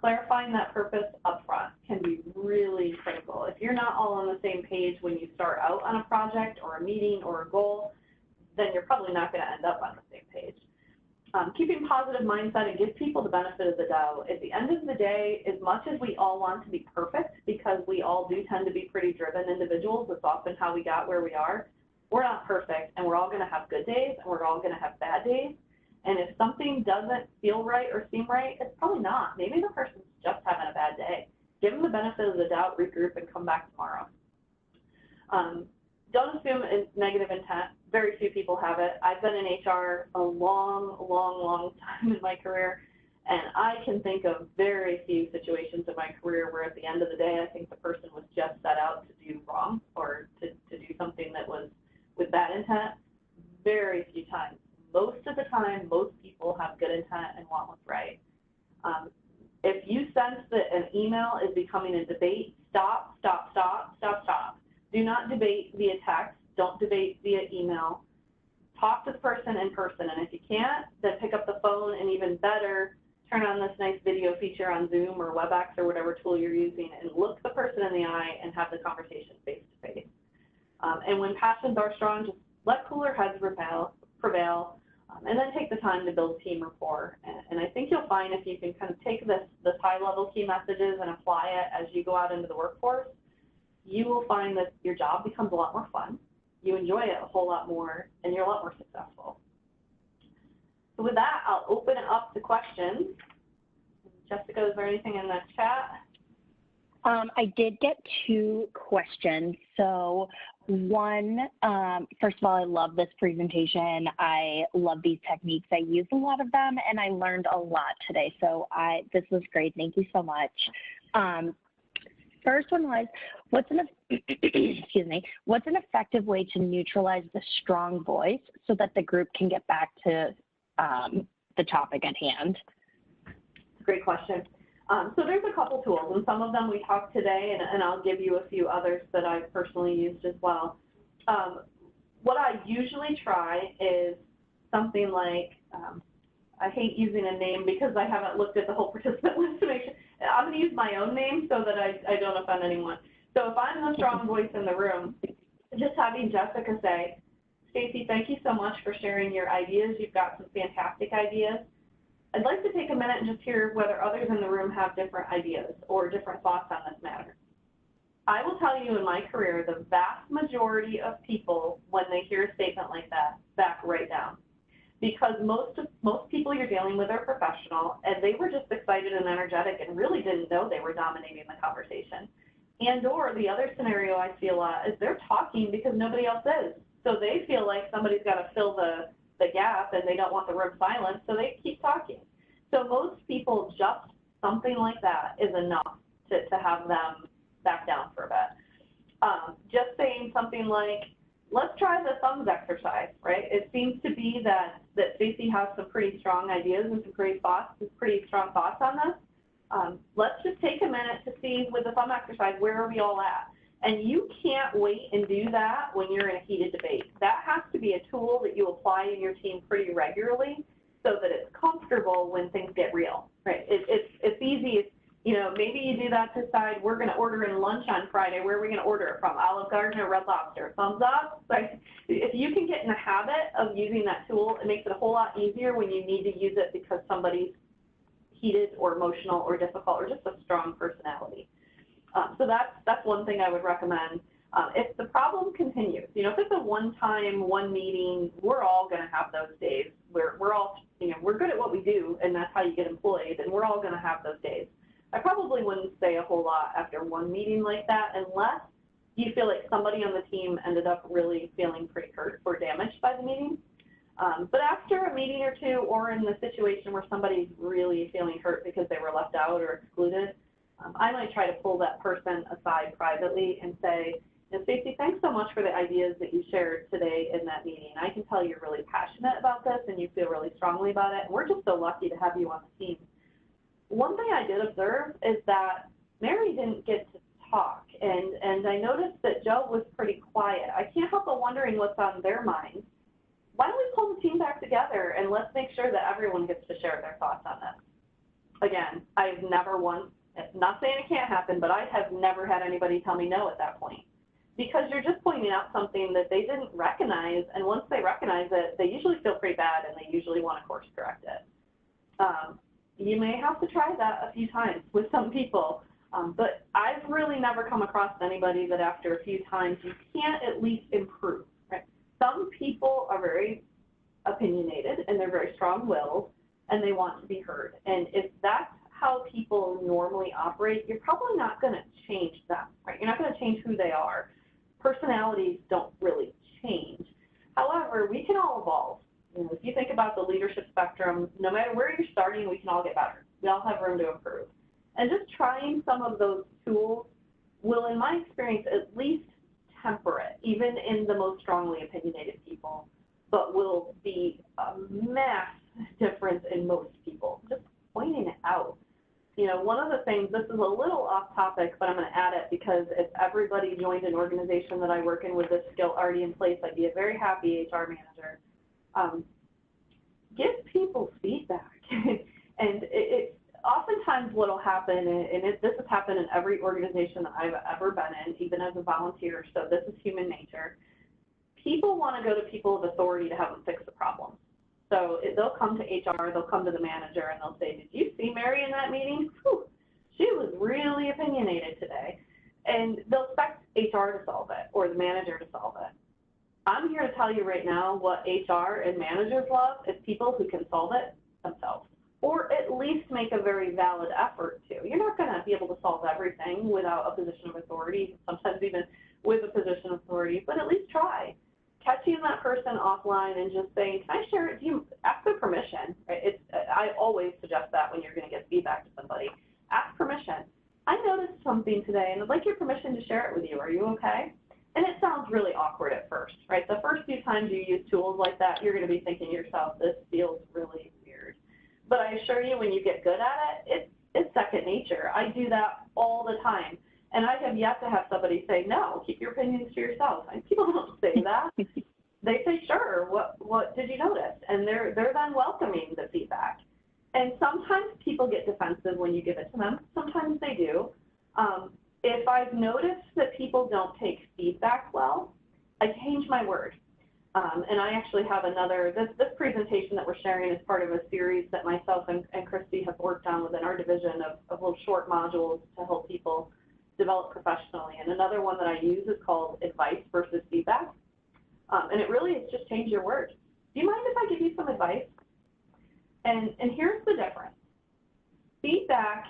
Clarifying that purpose up front can be really critical. If you're not all on the same page when you start out on a project or a meeting or a goal, then you're probably not going to end up on the same page. Keeping positive mindset and give people the benefit of the doubt. At the end of the day, as much as we all want to be perfect, because we all do tend to be pretty driven individuals, that's often how we got where we are, we're not perfect, and we're all going to have good days, and we're all going to have bad days. And if something doesn't feel right or seem right, it's probably not. Maybe the person's just having a bad day. Give them the benefit of the doubt, regroup, and come back tomorrow. Don't assume negative intent. Very few people have it. I've been in HR a long time in my career, and I can think of very few situations in my career where at the end of the day, I think the person was just set out to do wrong or to do something that was with bad intent. Very few times. Most of the time, most people have good intent and want what's right. If you sense that an email is becoming a debate, stop. Do not debate via text. Don't debate via email. Talk to the person in person. And if you can't, then pick up the phone, and even better, turn on this nice video feature on Zoom or WebEx or whatever tool you're using and look the person in the eye and have the conversation face to face. And when passions are strong, just let cooler heads prevail. And then take the time to build team rapport. And I think you'll find if you can kind of take this high-level key messages and apply it as you go out into the workforce, you will find that your job becomes a lot more fun, you enjoy it a whole lot more, and you're a lot more successful. So with that, I'll open it up to questions. Jessica, is there anything in the chat? I did get 2 questions. So one, first of all, I love this presentation. I love these techniques. I use a lot of them, and I learned a lot today. So this was great. Thank you so much. First one was, what's an effective way to neutralize the strong voice so that the group can get back to the topic at hand? Great question. So there's a couple tools, and some of them we talked today, and I'll give you a few others that I've personally used as well. What I usually try is something like, I hate using a name because I haven't looked at the whole participant list to make sure. I'm going to use my own name so that I don't offend anyone. So if I'm the strong voice in the room, just having Jessica say, Stacie, thank you so much for sharing your ideas. You've got some fantastic ideas. I'd like to take a minute and just hear whether others in the room have different ideas or different thoughts on this matter. I will tell you in my career, the vast majority of people, when they hear a statement like that, back right down. Because most people you're dealing with are professional, and they were just excited and energetic and really didn't know they were dominating the conversation. And or the other scenario I see a lot is they're talking because nobody else is. So they feel like somebody's got to fill the gap and they don't want the room silent, so they keep talking. So most people, just something like that is enough to have them back down for a bit. Just saying something like, let's try the thumbs exercise, right? It seems to be that Stacie has some pretty strong ideas and some pretty strong thoughts on this. Let's just take a minute to see with the thumb exercise, where are we all at? And you can't wait and do that when you're in a heated debate. That has to be a tool that you apply in your team pretty regularly so that it's comfortable when things get real, right? It's easy. You know, maybe you do that to decide we're going to order in lunch on Friday. Where are we going to order it from? Olive Garden or Red Lobster? Thumbs up. Like, if you can get in the habit of using that tool, it makes it a whole lot easier when you need to use it because somebody's heated or emotional or difficult or just a strong personality. So that's one thing I would recommend. If the problem continues, you know, if it's a one-time, one meeting, we're all going to have those days where we're all, you know, we're good at what we do, and that's how you get employed, and we're all going to have those days. I probably wouldn't say a whole lot after one meeting like that unless you feel like somebody on the team ended up really feeling pretty hurt or damaged by the meeting. But after a meeting or two, or in the situation where somebody's really feeling hurt because they were left out or excluded, I might try to pull that person aside privately and say, Stacie, thanks so much for the ideas that you shared today in that meeting. I can tell you're really passionate about this and you feel really strongly about it. And we're just so lucky to have you on the team. one thing I did observe is that Mary didn't get to talk, and I noticed that Joe was pretty quiet. I can't help but wondering what's on their minds. Why don't we pull the team back together and let's make sure that everyone gets to share their thoughts on this? Again, I've never once, not saying it can't happen, but I have never had anybody tell me no at that point. Because you're just pointing out something that they didn't recognize, and once they recognize it, they usually feel pretty bad and they usually want to course correct it. You may have to try that a few times with some people, but I've really never come across anybody that after a few times you can't at least improve. Right? Some people are very opinionated and they're very strong-willed and they want to be heard. And if that's how people normally operate, you're probably not going to change them. Right? You're not going to change who they are. Personalities don't really change. However, we can all evolve. You know, if you think about the leadership spectrum, no matter where you're starting, we can all get better. We all have room to improve. And just trying some of those tools will, in my experience, at least temper it, even in the most strongly opinionated people, but will be a mass difference in most people. Just pointing it out. You know, one of the things, this is a little off topic, but I'm going to add it because if everybody joined an organization that I work in with this skill already in place, I'd be a very happy HR manager. Give people feedback. And it oftentimes what will happen, and this has happened in every organization that I've ever been in, even as a volunteer, so this is human nature. People want to go to people of authority to have them fix the problem. So they'll come to HR, they'll come to the manager, and they'll say, did you see Mary in that meeting? Whew, she was really opinionated today. And they'll expect HR to solve it or the manager to solve it. I'm here to tell you right now what HR and managers love is people who can solve it themselves, or at least make a very valid effort to. You're not going to be able to solve everything without a position of authority, sometimes even with a position of authority, but at least try. Catching that person offline and just saying, can I share it? Do you ask their permission? Right? I always suggest that when you're going to get feedback to somebody. Ask permission. I noticed something today, and I'd like your permission to share it with you. Are you okay? And it sounds really awkward at first, right? The first few times you use tools like that, you're going to be thinking to yourself, this feels really weird. But I assure you, when you get good at it, it's second nature. I do that all the time. And I have yet to have somebody say, no, keep your opinions to yourself. And people don't say that. They say, sure, what did you notice? And they're then welcoming the feedback. And sometimes people get defensive when you give it to them. Sometimes they do. If I've noticed that people don't take feedback well, I change my word. And I actually have another, this presentation that we're sharing is part of a series that myself and Christy have worked on within our division of little short modules to help people develop professionally. And another one that I use is called advice versus feedback. And it really is just change your word. Do you mind if I give you some advice? And here's the difference. Feedback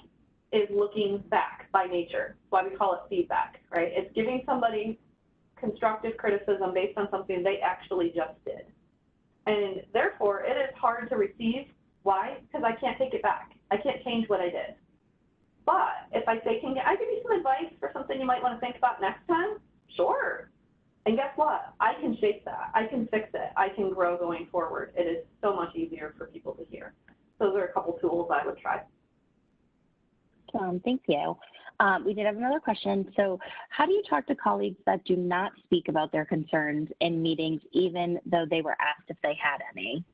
is looking back by nature. That's why we call it feedback, right? It's giving somebody constructive criticism based on something they actually just did. And therefore, it is hard to receive. Why? Because I can't take it back. I can't change what I did. But if I say, can I give you some advice for something you might want to think about next time? Sure. And guess what? I can shape that. I can fix it. I can grow going forward. It is so much easier for people to hear. Those are a couple tools I would try. Thank you. We did have another question. So how do you talk to colleagues that do not speak about their concerns in meetings, even though they were asked if they had any?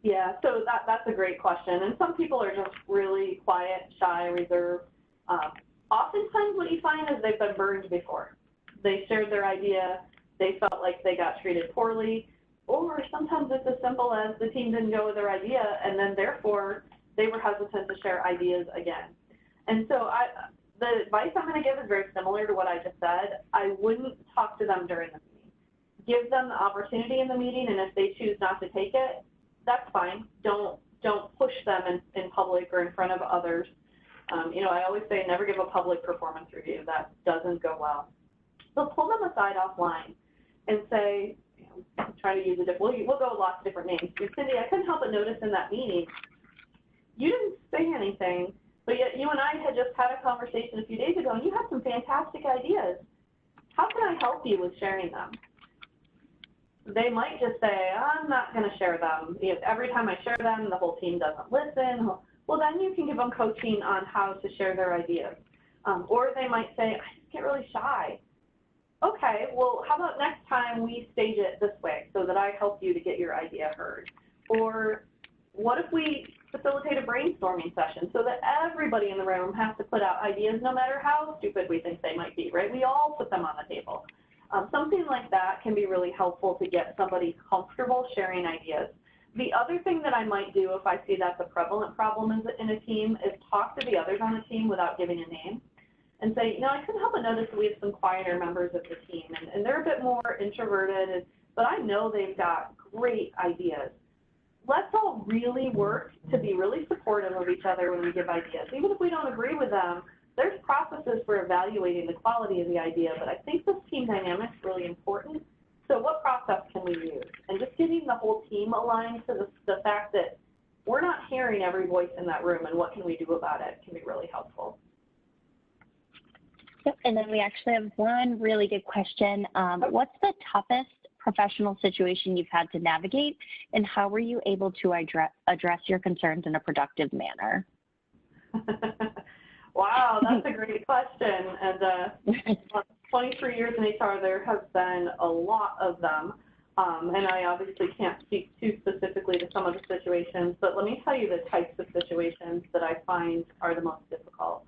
Yeah, so that's a great question. And some people are just really quiet, shy, reserved. Oftentimes what you find is they've been burned before. They shared their idea, they felt like they got treated poorly, or sometimes it's as simple as the team didn't go with their idea and then therefore they were hesitant to share ideas again. And so the advice I'm going to give is very similar to what I just said. I wouldn't talk to them during the meeting. Give them the opportunity in the meeting, and if they choose not to take it, that's fine. Don't push them in public or in front of others. You know, I always say never give a public performance review. That doesn't go well. So pull them aside offline and say, you know, try to use a different, we'll go with lots of different names. Cindy, I couldn't help but notice in that meeting, you didn't say anything, but yet you and I had just had a conversation a few days ago, and you had some fantastic ideas. How can I help you with sharing them? They might just say, I'm not going to share them. If every time I share them, the whole team doesn't listen. well, then you can give them coaching on how to share their ideas. Or they might say, I just get really shy. Okay, well, how about next time we stage it this way so that I help you to get your idea heard? Or what if we facilitate a brainstorming session so that everybody in the room has to put out ideas no matter how stupid we think they might be, right? We all put them on the table. Something like that can be really helpful to get somebody comfortable sharing ideas. The other thing that I might do if I see that's a prevalent problem in a team is talk to the others on the team without giving a name and say, I couldn't help but notice that we have some quieter members of the team, and they're a bit more introverted, but I know they've got great ideas. Let's all really work to be really supportive of each other when we give ideas. Even if we don't agree with them, there's processes for evaluating the quality of the idea, but I think this team dynamic is really important. So what process can we use? And just getting the whole team aligned to the fact that we're not hearing every voice in that room and what can we do about it can be really helpful. Yep, and then we actually have one really good question. What's the toughest professional situation you've had to navigate, and how were you able to address your concerns in a productive manner? Wow, that's a great question. And 23 years in HR, there have been a lot of them. And I obviously can't speak too specifically to some of the situations, but let me tell you the types of situations that I find are the most difficult.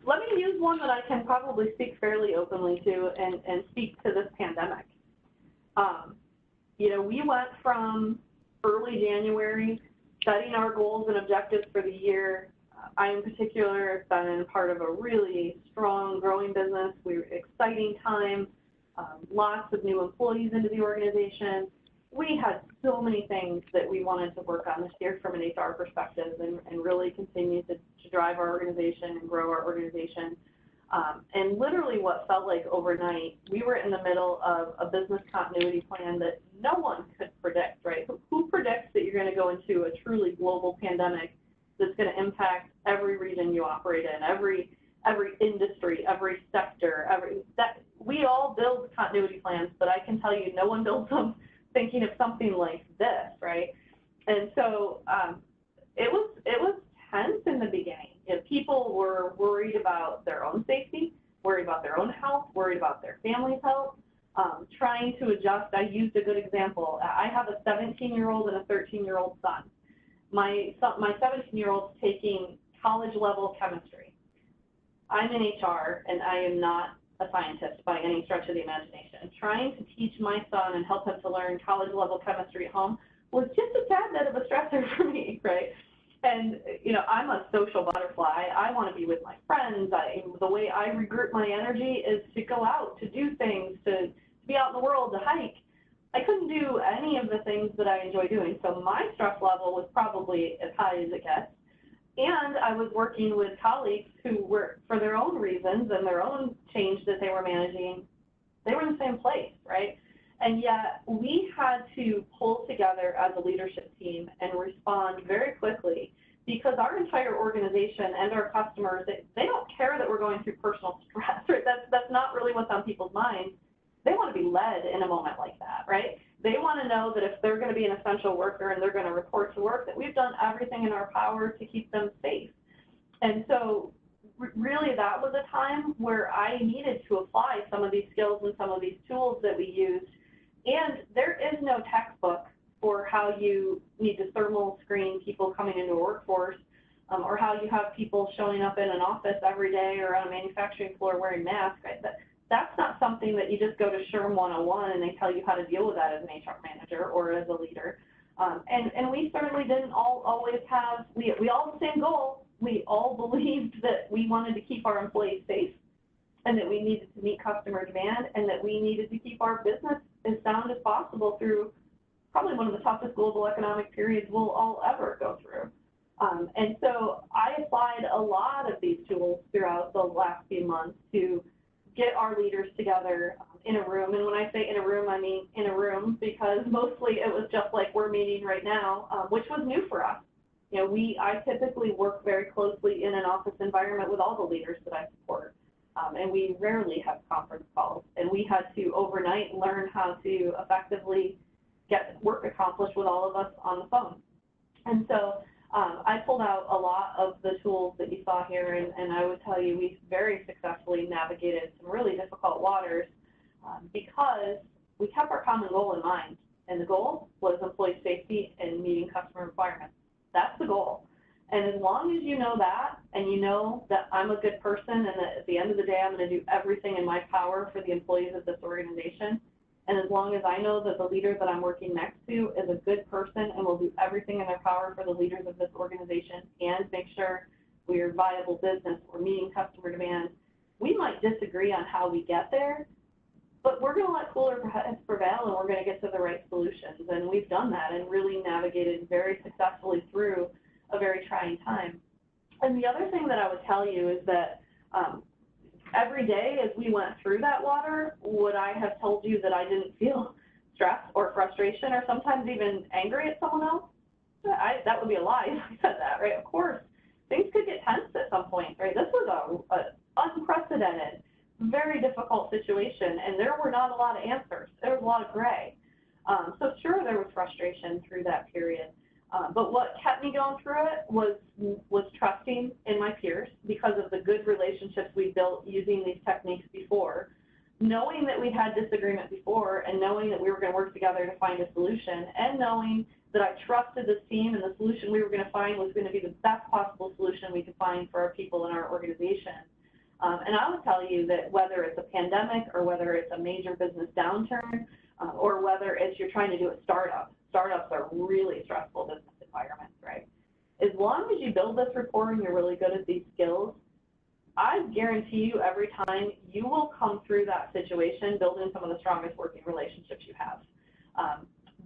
Let me use one that I can probably speak fairly openly to and speak to this pandemic. We went from early January setting our goals and objectives for the year. I, in particular, have been part of a really strong, growing business. Exciting time, lots of new employees into the organization. We had so many things that we wanted to work on this year from an HR perspective and really continue to drive our organization and grow our organization. And literally what felt like overnight, we were in the middle of a business continuity plan that no one could predict, right? Who predicts that you're going to go into a truly global pandemic that's going to impact every region you operate in, every industry, every sector, we all build continuity plans, but I can tell you no one builds them thinking of something like this, right? And so it was tense in the beginning. People were worried about their own safety, worried about their own health, worried about their family's health, trying to adjust. I used a good example. I have a 17-year-old and a 13-year-old son. My 17-year-old's taking college-level chemistry. I'm in HR, and I am not a scientist by any stretch of the imagination. Trying to teach my son and help him to learn college-level chemistry at home was just a tad bit of a stressor for me, right? And, I'm a social butterfly. I want to be with my friends. The way I regroup my energy is to go out, to do things, to be out in the world, to hike. I couldn't do any of the things that I enjoy doing, so my stress level was probably as high as it gets. And I was working with colleagues who were, for their own reasons and their own change that they were managing, they were in the same place, right? And yet we had to pull together as a leadership team and respond very quickly because our entire organization and our customers, they don't care that we're going through personal stress, right? That's not really what's on people's minds. They want to be led in a moment like that, right? They want to know that if they're going to be an essential worker and they're going to report to work, that we've done everything in our power to keep them safe. And so really that was a time where I needed to apply some of these skills and some of these tools that we used. And there is no textbook for how you need to thermal screen people coming into a workforce or how you have people showing up in an office every day or on a manufacturing floor wearing masks. Right? That's not something that you just go to SHRM 101 and they tell you how to deal with that as an HR manager or as a leader. And we certainly didn't always have, we all have the same goal. We all believed that we wanted to keep our employees safe and that we needed to meet customer demand and that we needed to keep our business as sound as possible through probably one of the toughest global economic periods we'll all ever go through. And so I applied a lot of these tools throughout the last few months to get our leaders together in a room. And when I say in a room, I mean in a room because mostly it was just like we're meeting right now, which was new for us. I typically work very closely in an office environment with all the leaders that I support. And we rarely have conference calls. And we had to overnight learn how to effectively get work accomplished with all of us on the phone. And so I pulled out a lot of the tools that you saw here, and I would tell you we've very successfully navigated some really difficult waters because we kept our common goal in mind, and the goal was employee safety and meeting customer requirements. That's the goal. And as long as you know that, and you know that I'm a good person, and that at the end of the day, I'm going to do everything in my power for the employees of this organization, and as long as I know that the leader that I'm working next to is a good person and will do everything in their power for the leaders of this organization and make sure we're a viable business, we're meeting customer demand, we might disagree on how we get there, but we're going to let cooler heads prevail, and we're going to get to the right solutions. And we've done that and really navigated very successfully through a very trying time. And the other thing that I would tell you is that every day as we went through that water, would I have told you that I didn't feel stress or frustration or sometimes even angry at someone else? That would be a lie if I said that, right? Of course, things could get tense at some point, right? This was an unprecedented, very difficult situation, and there were not a lot of answers. There was a lot of gray. So sure, there was frustration through that period. But what kept me going through it was trusting in my peers because of the good relationships we built using these techniques before, knowing that we had disagreement before, and knowing that we were going to work together to find a solution, and knowing that I trusted this team and the solution we were going to find was going to be the best possible solution we could find for our people and our organization. And I would tell you that whether it's a pandemic or whether it's a major business downturn or whether it's you're trying to do a startup, startups are really stressful business environments, right? As long as you build this rapport and you're really good at these skills, I guarantee you every time you will come through that situation building some of the strongest working relationships you have.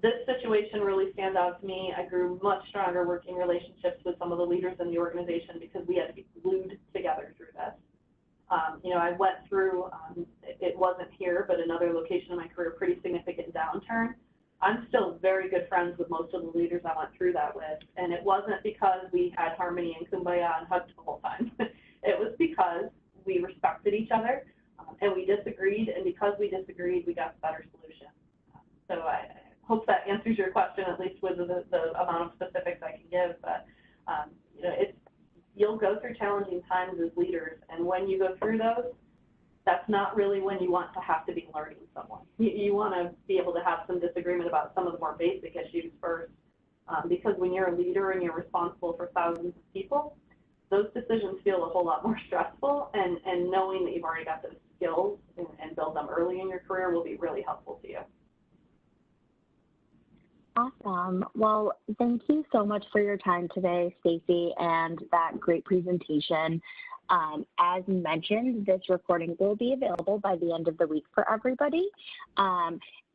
This situation really stands out to me. I grew much stronger working relationships with some of the leaders in the organization because we had to be glued together through this. You know, I went through, it wasn't here, but another location in my career, pretty significant downturn. I'm still very good friends with most of the leaders I went through that with, and it wasn't because we had harmony and kumbaya and hugged the whole time. It was because we respected each other, and we disagreed, and because we disagreed, we got a better solution. So I hope that answers your question, at least with the amount of specifics I can give, but you know, you'll go through challenging times as leaders, and when you go through those, that's not really when you want to have to be learning someone. You want to be able to have some disagreement about some of the more basic issues first, because when you're a leader and you're responsible for thousands of people, those decisions feel a whole lot more stressful, and knowing that you've already got those skills and build them early in your career will be really helpful to you. Awesome. Well, thank you so much for your time today, Stacie, and that great presentation. As mentioned, this recording will be available by the end of the week for everybody.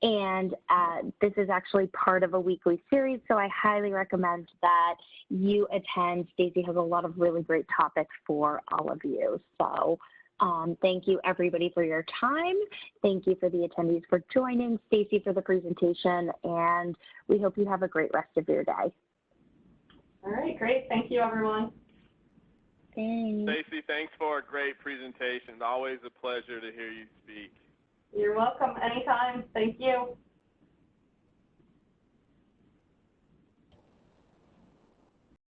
This is actually part of a weekly series, so I highly recommend that you attend. Stacie has a lot of really great topics for all of you. So thank you, everybody, for your time. Thank you for the attendees for joining, Stacie for the presentation, and we hope you have a great rest of your day. All right, great. Thank you, everyone. Thanks. Stacie, thanks for a great presentation. Always a pleasure to hear you speak. You're welcome anytime. Thank you.